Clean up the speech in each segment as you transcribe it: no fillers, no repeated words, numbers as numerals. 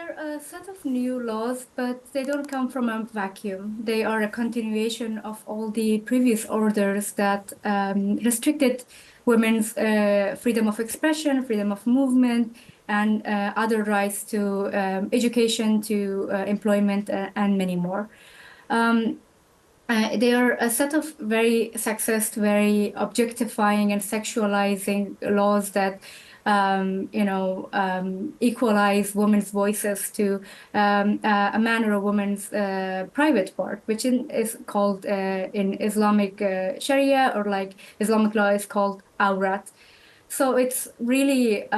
are a set of new laws, but they don't come from a vacuum. They are a continuation of all the previous orders that restricted women's freedom of expression, freedom of movement, and other rights to education, to employment, and many more. Um, they are a set of very sexist, very objectifying and sexualizing laws that, equalize women's voices to a man or a woman's private part, which is called in Islamic Sharia, or like Islamic law is called awrat. So it's really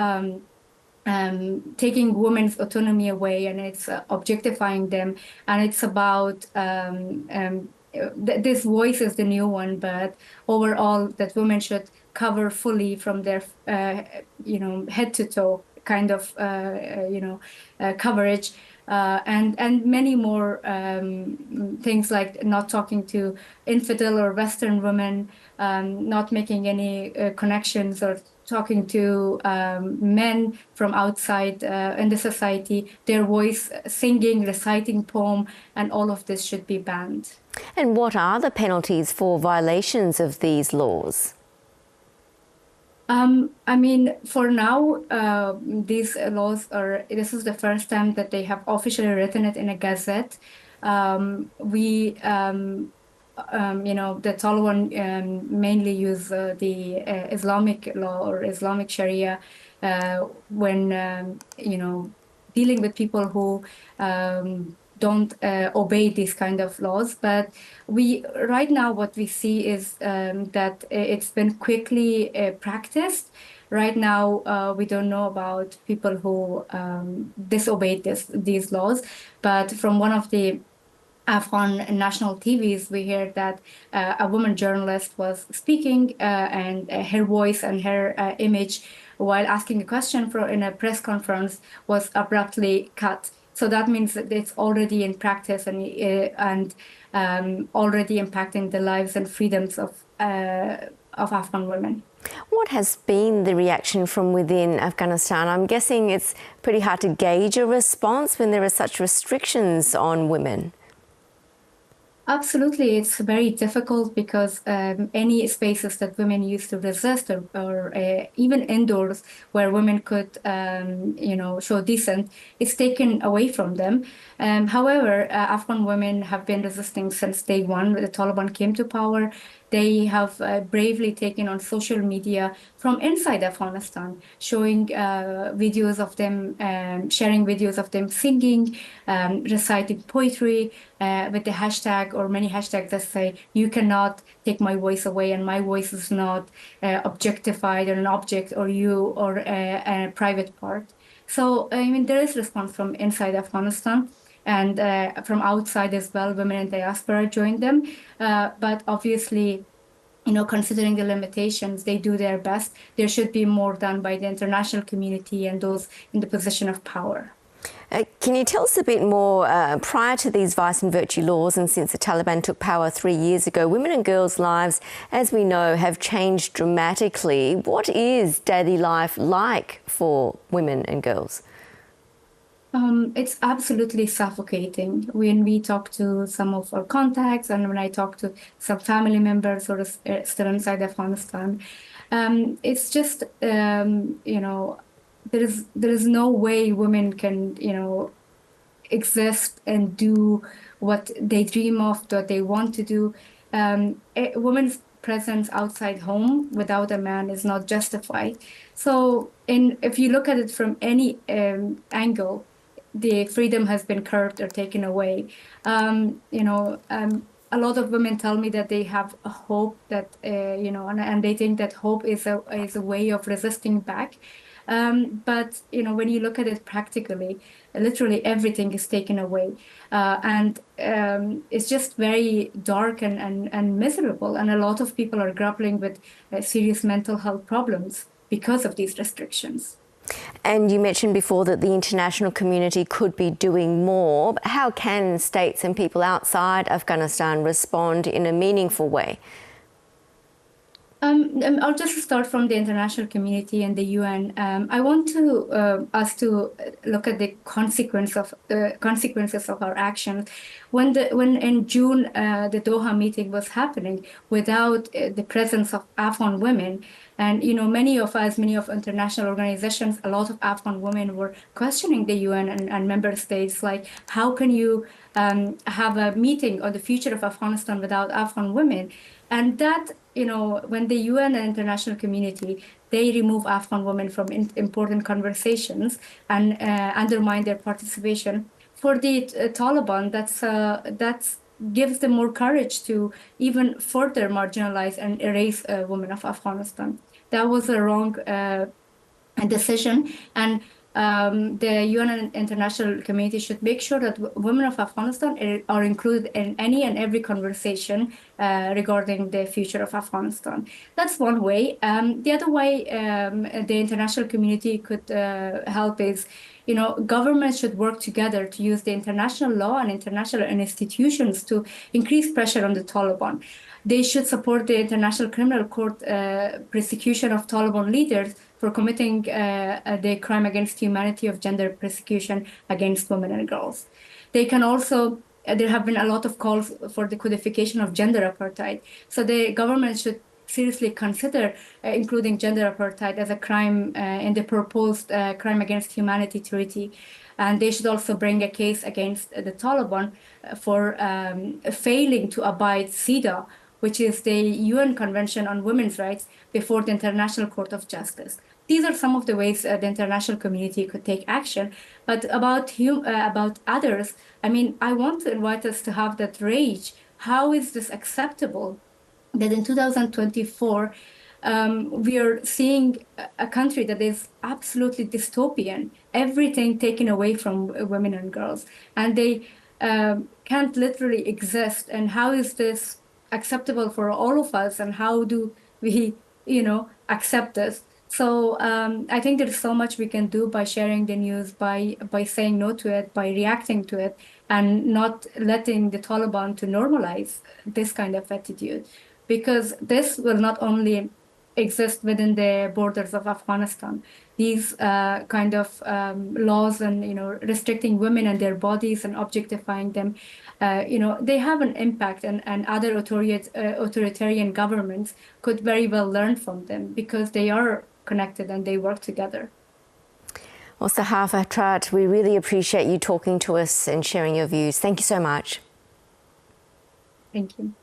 taking women's autonomy away, and it's objectifying them, and it's about this voice is the new one, but overall that women should cover fully from their head to toe kind of coverage, and many more things, like not talking to infidel or Western women, not making any connections or talking to men from outside in the society, their voice singing, reciting poem, and all of this should be banned. And what are the penalties for violations of these laws? For now, these laws this is the first time that they have officially written it in a gazette. The Taliban mainly use the Islamic law or Islamic Sharia when dealing with people who don't obey these kind of laws. But right now what we see is that it's been quickly practiced. Right now, we don't know about people who disobeyed these laws, but from one of the Afghan national TVs, we heard that a woman journalist was speaking, and her voice and her image while asking a question in a press conference was abruptly cut. So that means that it's already in practice and already impacting the lives and freedoms of Afghan women. What has been the reaction from within Afghanistan? I'm guessing it's pretty hard to gauge a response when there are such restrictions on women. Absolutely, it's very difficult because any spaces that women used to resist, or even indoors where women could, show dissent, is taken away from them. However, Afghan women have been resisting since day one. The Taliban came to power. They have bravely taken on social media from inside Afghanistan, showing videos of them, sharing videos of them singing, reciting poetry with the hashtag or many hashtags that say, "You cannot take my voice away, and my voice is not objectified or an object or a private part." So, there is response from inside Afghanistan. And from outside as well, women in diaspora joined them. But obviously, considering the limitations, they do their best. There should be more done by the international community and those in the position of power. Can you tell us a bit more, prior to these vice and virtue laws, and since the Taliban took power 3 years ago, women and girls' lives, as we know, have changed dramatically. What is daily life like for women and girls? It's absolutely suffocating. When we talk to some of our contacts, and when I talk to some family members who are still inside Afghanistan, it's just, there is no way women can, exist and do what they dream of, what they want to do. Women's presence outside home without a man is not justified. So, if you look at it from any angle, the freedom has been curbed or taken away. A lot of women tell me that they have a hope that, and they think that hope is a way of resisting back. But, when you look at it practically, literally everything is taken away. And it's just very dark and miserable. And a lot of people are grappling with serious mental health problems because of these restrictions. And you mentioned before that the international community could be doing more. How can states and people outside Afghanistan respond in a meaningful way? I'll just start from the international community and the UN. I want to us to look at the consequences of our actions. When in June the Doha meeting was happening without the presence of Afghan women, and many of us, many of international organizations, a lot of Afghan women were questioning the UN and member states, like how can you have a meeting on the future of Afghanistan without Afghan women? And that, when the UN and international community, they remove Afghan women from important conversations and undermine their participation. For the Taliban, that's gives them more courage to even further marginalize and erase women of Afghanistan. That was a wrong decision, and the UN and international community should make sure that women of Afghanistan are included in any and every conversation regarding the future of Afghanistan. That's one way. The other way the international community could help is, governments should work together to use the international law and international institutions to increase pressure on the Taliban. They should support the International Criminal Court prosecution of Taliban leaders for committing the crime against humanity of gender persecution against women and girls. They can also, there have been a lot of calls for the codification of gender apartheid. So the government should seriously consider including gender apartheid as a crime in the proposed crime against humanity treaty. And they should also bring a case against the Taliban for failing to abide CEDAW, which is the UN Convention on Women's Rights, before the International Court of Justice. These are some of the ways the international community could take action. But about others, I want to invite us to have that rage. How is this acceptable that in 2024, we are seeing a country that is absolutely dystopian, everything taken away from women and girls, and they can't literally exist? And how is this acceptable for all of us, and how do we, accept this? So I think there's so much we can do by sharing the news, by saying no to it, by reacting to it, and not letting the Taliban to normalize this kind of attitude, because this will not only exist within the borders of Afghanistan. These kind of laws and restricting women and their bodies and objectifying them, they have an impact, and other authoritarian governments could very well learn from them, because they are connected and they work together. Well, Sahar Fetrat, we really appreciate you talking to us and sharing your views. Thank you so much. Thank you.